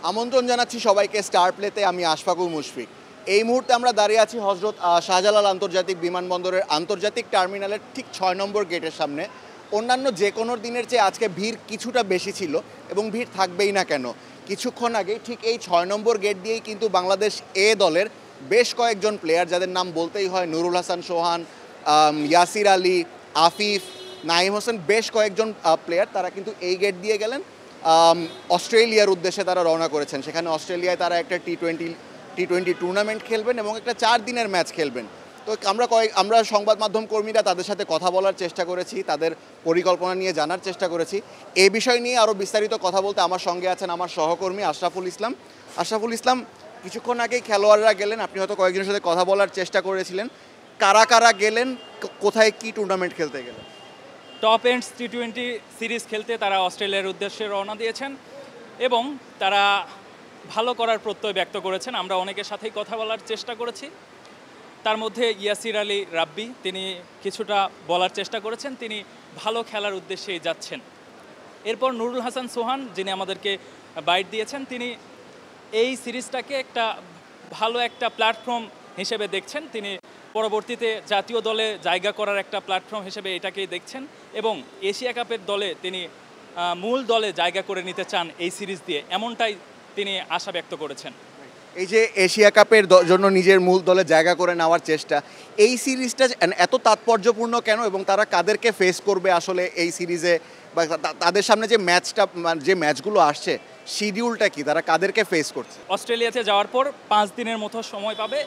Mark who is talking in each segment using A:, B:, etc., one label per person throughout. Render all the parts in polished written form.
A: আমন্ত্রণ জানাচ্ছি সবাইকে স্টার প্লেতে। আমি আশফাকুর মুশফিক। এই মুহূর্তে আমরা দাঁড়িয়ে আছি হজরত শাহজালাল আন্তর্জাতিক বিমানবন্দরের আন্তর্জাতিক টার্মিনালের ঠিক ৬ নম্বর গেটের সামনে। অন্যান্য যে কোনো দিনের চেয়ে আজকে ভিড় কিছুটা বেশি ছিল এবং ভিড় থাকবেই না কেন। কিছুক্ষণ আগে ঠিক এই ৬ নম্বর গেট দিয়েই কিন্তু বাংলাদেশ এ দলের বেশ কয়েকজন প্লেয়ার, যাদের নাম বলতেই হয় নুরুল হাসান সোহান, ইয়াসির আলী, আফিফ, নাইম হোসেন, বেশ কয়েকজন প্লেয়ার তারা কিন্তু এই গেট দিয়ে গেলেন। অস্ট্রেলিয়ার উদ্দেশ্যে তারা রওনা করেছেন। সেখানে অস্ট্রেলিয়ায় তারা একটা টি-20 টুর্নামেন্ট খেলবেন এবং একটা 4 দিনের ম্যাচ খেলবেন। তো আমরা সংবাদ মাধ্যম কর্মীরা তাদের সাথে কথা বলার চেষ্টা করেছি, তাদের পরিকল্পনা নিয়ে জানার চেষ্টা করেছি। এই বিষয় নিয়ে আরও বিস্তারিত কথা বলতে আমার সঙ্গে আছেন আমার সহকর্মী আশরাফুল ইসলাম। আশরাফুল ইসলাম, কিছুক্ষণ আগেই খেলোয়াড়রা গেলেন, আপনি হয়তো কয়েকজনের সাথে কথা বলার চেষ্টা করেছিলেন। কারা কারা গেলেন, কোথায় কি টুর্নামেন্ট খেলতে গেলেন?
B: টপ এন্ডস টি-20 সিরিজ খেলতে তারা অস্ট্রেলিয়ার উদ্দেশ্যে রওনা দিয়েছেন এবং তারা ভালো করার প্রত্যয় ব্যক্ত করেছেন। আমরা অনেকের সাথেই কথা বলার চেষ্টা করেছি। তার মধ্যে ইয়াসির আলী রাব্বি, তিনি কিছুটা বলার চেষ্টা করেছেন, তিনি ভালো খেলার উদ্দেশ্যেই যাচ্ছেন। এরপর নুরুল হাসান সোহান, যিনি আমাদেরকে বাইট দিয়েছেন, তিনি এই সিরিজটাকে ভালো একটা প্ল্যাটফর্ম হিসেবে দেখছেন। তিনি পরবর্তীতে জাতীয় দলে জায়গা করার একটা প্ল্যাটফর্ম হিসেবে এটাকেই দেখছেন এবং এশিয়া কাপের দলে তিনি মূল দলে জায়গা করে নিতে চান এই সিরিজ দিয়ে, এমনটাই তিনি আশা ব্যক্ত করেছেন।
A: এই যে এশিয়া কাপের জন্য নিজের মূল দলে জায়গা করে নেওয়ার চেষ্টা, এই সিরিজটা এত তাৎপর্যপূর্ণ কেন এবং তারা কাদেরকে ফেস করবে আসলে এই সিরিজে, বা তাদের সামনে যে ম্যাচগুলো আসছে শিডিউলটা কি, তারা কাদেরকে ফেস করছে?
B: অস্ট্রেলিয়াতে যাওয়ার পর 5 দিনের মতো সময় পাবে।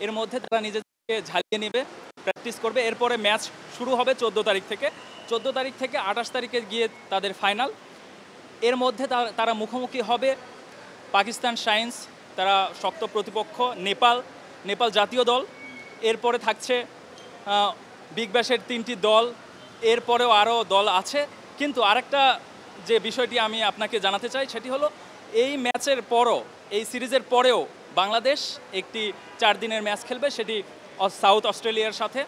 B: এর মধ্যে তারা নিজেদেরকে ঝালিয়ে নেবে, প্র্যাকটিস করবে। এরপরে ম্যাচ শুরু হবে 14 তারিখ থেকে। 14 তারিখ থেকে 28 তারিখে গিয়ে তাদের ফাইনাল। এর মধ্যে তারা মুখোমুখি হবে পাকিস্তান শাইন্স, তারা শক্ত প্রতিপক্ষ, নেপাল জাতীয় দল। এরপরে থাকছে বিগ ব্যাশের 3টি দল, এরপরেও আরও দল আছে। কিন্তু আরেকটা যে বিষয়টি আমি আপনাকে জানাতে চাই সেটি হলো, এই ম্যাচের পরও, এই সিরিজের পরেও বাংলাদেশ একটি 4 দিনের ম্যাচ খেলবে, সেটি সাউথ অস্ট্রেলিয়ার সাথে।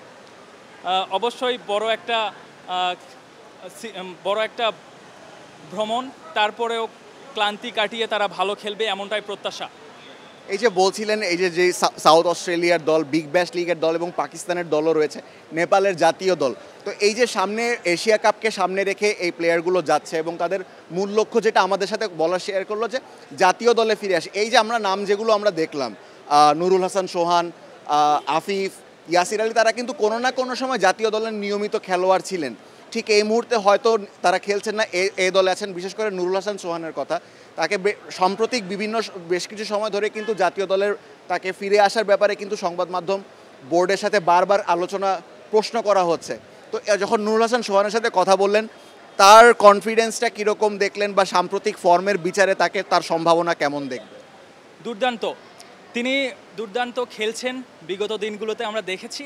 B: অবশ্যই বড় একটা ভ্রমণ, তারপরেও ক্লান্তি কাটিয়ে তারা ভালো খেলবে, এমনটাই প্রত্যাশা।
A: এই যে বলছিলেন, এই যে সাউথ অস্ট্রেলিয়ার দল, বিগ ব্যাশ লিগের দল এবং পাকিস্তানের দলও রয়েছে, নেপালের জাতীয় দল, তো এই যে সামনে এশিয়া কাপকে সামনে রেখে এই প্লেয়ারগুলো যাচ্ছে এবং তাদের মূল লক্ষ্য যেটা আমাদের সাথে শেয়ার করলো যে জাতীয় দলে ফিরে আসে। এই যে আমরা নাম যেগুলো আমরা দেখলাম, নুরুল হাসান সোহান, আফিফ, ইয়াসির আলী, তারা কিন্তু কোনো না কোনো সময় জাতীয় দলের নিয়মিত খেলোয়াড় ছিলেন। ঠিক এই মুহূর্তে হয়তো তারা খেলছেন না, এই দলে আছেন। বিশেষ করে নুরুল হাসান সোহানের কথা, তাকে সাম্প্রতিক বেশ কিছু সময় ধরে কিন্তু জাতীয় দলের তাকে ফিরে আসার ব্যাপারে কিন্তু সংবাদ মাধ্যম বোর্ডের সাথে বারবার প্রশ্ন করা হচ্ছে। তো যখন নুরুল হাসান সোহানের সাথে কথা বললেন, তার কনফিডেন্সটা কীরকম দেখলেন বা সাম্প্রতিক ফর্মের বিচারে তার সম্ভাবনা কেমন দেখবেন?
B: তিনি দুর্দান্ত খেলছেন। বিগত দিনগুলোতে আমরা দেখেছি,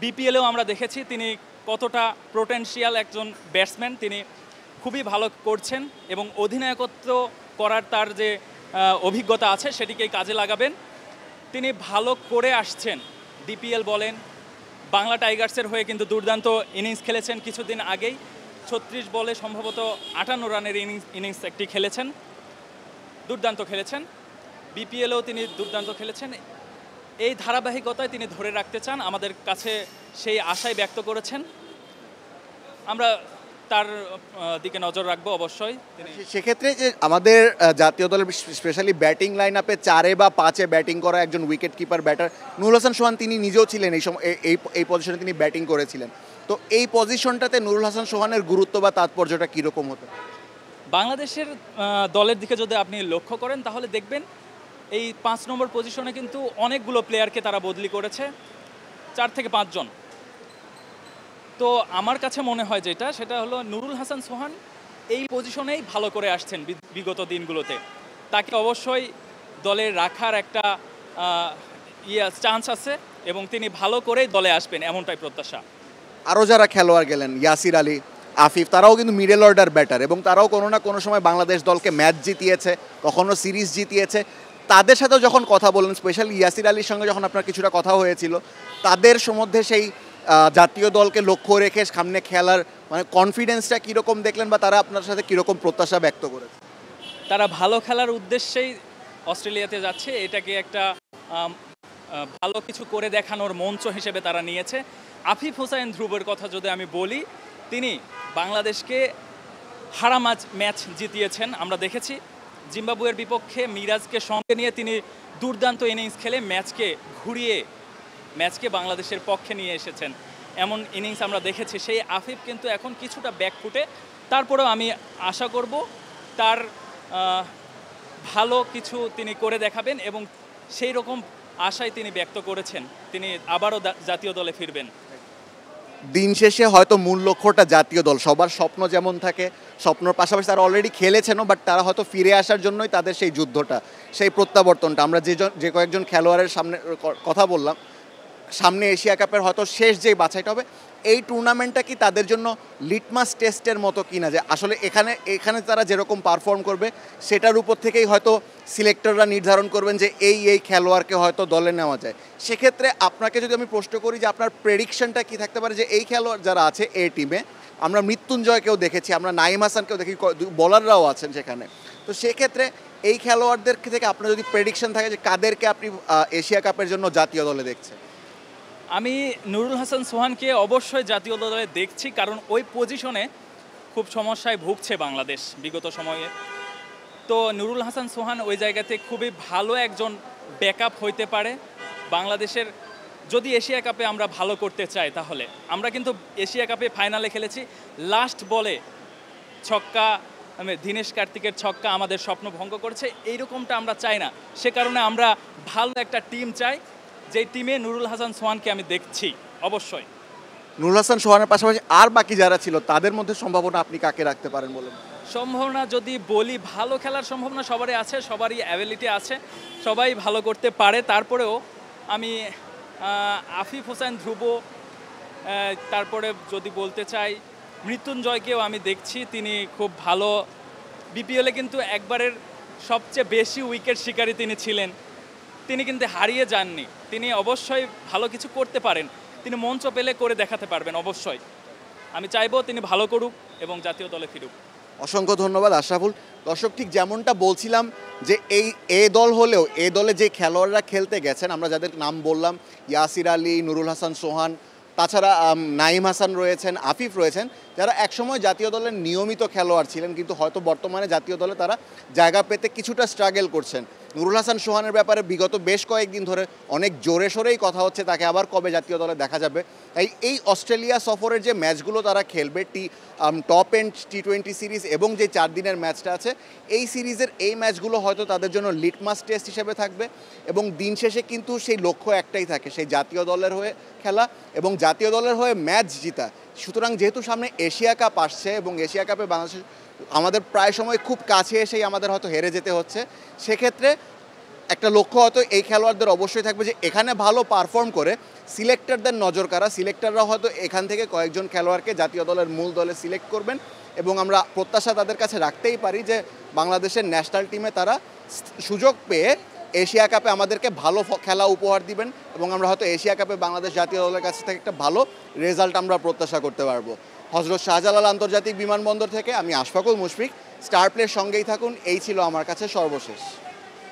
B: বিপিএলেও আমরা দেখেছি তিনি কতটা পোটেনশিয়াল একজন ব্যাটসম্যান। তিনি খুবই ভালো করছেন এবং অধিনায়কত্ব করার তার যে অভিজ্ঞতা আছে সেটিকেই কাজে লাগাবেন। তিনি ভালো করে আসছেন। ডিপিএল বলেন, বাংলা টাইগার্সের হয়ে কিন্তু দুর্দান্ত ইনিংস খেলেছেন কিছুদিন আগেই। 36 বলে সম্ভবত 58 রানের ইনিংস একটি খেলেছেন, দুর্দান্ত খেলেছেন। বিপিএলেও তিনি দুর্দান্ত খেলেছেন। এই ধারাবাহিকতায় তিনি ধরে রাখতে চান, আমাদের কাছে সেই আশাই ব্যক্ত করেছেন। আমরা তার দিকে নজর রাখবো অবশ্যই।
A: সেক্ষেত্রে যে আমাদের জাতীয় দলের স্পেশালি ব্যাটিং লাইন আপে 4 বা 5 ব্যাটিং করা একজন wicket keeper batter Nurul Hasan Sohan, তিনি নিজেও ছিলেন এই সময় এই পজিশনে তিনি ব্যাটিং করেছিলেন। তো এই পজিশনটাতে নুরুল হাসান সোহানের গুরুত্ব বা তাৎপর্যটা কীরকম হতো?
B: বাংলাদেশের দলের দিকে যদি আপনি লক্ষ্য করেন তাহলে দেখবেন এই 5 নম্বর পজিশনে কিন্তু অনেকগুলো প্লেয়ারকে তারা বদলি করেছে, 4 থেকে 5 জন। তো আমার কাছে মনে হয় সেটা হলো নুরুল হাসান সোহান এই পজিশনেই ভালো করে আসছেন বিগত দিনগুলোতে। তাকে অবশ্যই দলে রাখার একটা চান্স আছে এবং তিনি ভালো করেই দলে আসবেন, এমনটাই প্রত্যাশা।
A: আরও যারা খেলোয়াড় গেলেন, ইয়াসির আলী, আফিফ, তারাও কিন্তু মিডল অর্ডার ব্যাটার এবং তারাও কোনো না কোনো সময় বাংলাদেশ দলকে ম্যাচ জিতিয়েছে, কখনো সিরিজ জিতিয়েছে। তাদের সাথেও যখন কথা বলেন, স্পেশালি ইয়াসির আলীর সঙ্গে যখন আপনার কিছুটা কথা হয়েছিল, তাদের মধ্যে সেই জাতীয় দলকে লক্ষ্য রেখে সামনে খেলার কনফিডেন্সটা কীরকম দেখলেন বা তারা আপনার সাথে কীরকম প্রত্যাশা ব্যক্ত করেছে?
B: তারা ভালো খেলার উদ্দেশ্যেই অস্ট্রেলিয়াতে যাচ্ছে, এটাকে একটা ভালো কিছু করে দেখানোর মঞ্চ হিসেবে তারা নিয়েছে। আফিফ হুসাইন ধ্রুবের কথা যদি আমি বলি, তিনি বাংলাদেশকে হারা ম্যাচ জিতিয়েছেন। আমরা দেখেছি জিম্বাবুয়ের বিপক্ষে মিরাজকে সঙ্গে নিয়ে তিনি দুর্দান্ত ইনিংস খেলে ম্যাচকে ঘুরিয়ে ম্যাচকে বাংলাদেশের পক্ষে নিয়ে এসেছেন, এমন ইনিংস আমরা দেখেছি। সেই আফিফ কিন্তু এখন কিছুটা ব্যাকফুটে, তারপরেও আমি আশা করব তার ভালো কিছু তিনি করে দেখাবেন এবং সেই রকম আশাই তিনি ব্যক্ত করেছেন, তিনি আবারও জাতীয় দলে ফিরবেন।
A: দিন শেষে হয়তো মূল লক্ষ্যটা জাতীয় দল, সবার স্বপ্ন যেমন থাকে, স্বপ্নর পাশাপাশি তারা অলরেডি খেলেছেনও, বাট তারা হয়তো ফিরে আসার জন্যই তাদের সেই যুদ্ধটা, সেই প্রত্যাবর্তনটা। আমরা যে কয়েকজন খেলোয়াড়ের সামনে কথা বললাম, সামনে এশিয়া কাপের হয়তো শেষ যেই বাছাইটা হবে, এই টুর্নামেন্টটা কি তাদের জন্য লিটমাস টেস্টের মতো কিনা, যে আসলে এখানে তারা যেরকম পারফর্ম করবে সেটার উপর থেকেই হয়তো সিলেক্টররা নির্ধারণ করবেন যে এই খেলোয়াড়কে হয়তো দলে নেওয়া যায়। সেক্ষেত্রে আপনাকে যদি আমি প্রশ্ন করি যে আপনার প্রেডিকশনটা কি থাকতে পারে, যে এই খেলোয়াড় যারা আছে এই টিমে, আমরা মৃত্যুঞ্জয়কেও দেখেছি, আমরা নাইম হাসানকেও দেখি, বোলাররাও আছেন সেখানে, তো সেক্ষেত্রে এই খেলোয়াড়দের থেকে আপনার যদি প্রেডিকশন থাকে যে কাদেরকে আপনি এশিয়া কাপের জন্য জাতীয় দলে দেখছেন?
B: আমি নুরুল হাসান সোহানকে অবশ্যই জাতীয় দলে দেখছি, কারণ ওই পজিশনে খুব সমস্যায় ভুগছে বাংলাদেশ বিগত সময়ে। তো নুরুল হাসান সোহান ওই জায়গাতে খুবই ভালো একজন ব্যাকআপ হইতে পারে বাংলাদেশের। যদি এশিয়া কাপে আমরা ভালো করতে চাই, তাহলে আমরা কিন্তু এশিয়া কাপে ফাইনালে খেলেছি, লাস্ট বলে ছক্কা, দীনেশ কার্তিকের ছক্কা আমাদের স্বপ্ন ভঙ্গ করেছে। এইরকমটা আমরা চাই না, সে কারণে আমরা ভালো একটা টিম চাই, যেই টিমে নুরুল হাসান সোহানকে আমি দেখছি অবশ্যই।
A: নুরুল হাসান সোহানের পাশাপাশি আর বাকি যারা ছিল তাদের মধ্যে সম্ভাবনা আপনি কাকে রাখতে পারেন বলেন?
B: সম্ভাবনা যদি বলি, ভালো খেলার সম্ভাবনা সবারই আছে, সবারই অ্যাবিলিটি আছে, সবাই ভালো করতে পারে। তারপরেও আমি আফিফ হোসেন ধ্রুব, তারপরে যদি বলতে চাই মৃত্যুঞ্জয়কেও আমি দেখছি, তিনি খুব ভালো, বিপিএলে কিন্তু একবারের সবচেয়ে বেশি উইকেট শিকারী তিনি ছিলেন, তিনি কিন্তু হারিয়ে যাননি, তিনি অবশ্যই ভালো কিছু করতে পারেন, তিনি মঞ্চ পেলে করে দেখাতে পারবেন অবশ্যই। আমি চাইবো তিনি ভালো করুক এবং জাতীয় দলে ফিরুক।
A: অসংখ্য ধন্যবাদ আশরাফুল। দর্শক, ঠিক যেমনটা বলছিলাম যে এ দল হলেও এ দলে যে খেলোয়াড়রা খেলতে গেছেন, আমরা যাদের নাম বললাম, ইয়াসির আলী, নুরুল হাসান সোহান, তাছাড়া নাইম হাসান রয়েছেন, আফিফ রয়েছেন, যারা একসময় জাতীয় দলের নিয়মিত খেলোয়াড় ছিলেন, কিন্তু হয়তো বর্তমানে জাতীয় দলে তারা জায়গা পেতে কিছুটা স্ট্রাগল করছেন। নুরুল হাসান সোহানের ব্যাপারে বিগত বেশ কয়েকদিন ধরে অনেক জোরে সোরেই কথা হচ্ছে তাকে আবার কবে জাতীয় দলে দেখা যাবে। তাই এই অস্ট্রেলিয়া সফরের যে ম্যাচগুলো তারা খেলবে, টপ এন্ড টি20 সিরিজ এবং যে 4 দিনের ম্যাচটা আছে, এই সিরিজের এই ম্যাচগুলো হয়তো তাদের জন্য লিটমাস টেস্ট হিসেবে থাকবে এবং দিন শেষে কিন্তু সেই লক্ষ্য একটাই থাকে, সেই জাতীয় দলের হয়ে খেলা এবং জাতীয় দলের হয়ে ম্যাচ জিতা। সুতরাং যেহেতু সামনে এশিয়া কাপ আসছে এবং এশিয়া কাপে বাংলাদেশ আমাদের প্রায় সময় খুব কাছে এসেই আমাদের হয়তো হেরে যেতে হচ্ছে, সেক্ষেত্রে একটা লক্ষ্য হয়তো এই খেলোয়াড়দের অবশ্যই থাকবে যে এখানে ভালো পারফর্ম করে সিলেক্টরদের নজর কাড়া। সিলেক্টররা হয়তো এখান থেকে কয়েকজন খেলোয়াড়কে জাতীয় দলের মূল দলে সিলেক্ট করবেন এবং আমরা প্রত্যাশা তাদের কাছে রাখতেই পারি যে বাংলাদেশের ন্যাশনাল টিমে তারা সুযোগ পেয়ে এশিয়া কাপে আমাদেরকে ভালো খেলা উপহার দিবেন এবং আমরা হয়তো এশিয়া কাপে বাংলাদেশ জাতীয় দলের কাছ থেকে একটা ভালো রেজাল্ট আমরা প্রত্যাশা করতে পারবো। হযরত শাহজালাল আন্তর্জাতিক বিমানবন্দর থেকে আমি আশফাকুল মুশফিক, স্টার প্লের সঙ্গেই থাকুন। এই ছিল আমার কাছে সর্বশেষ।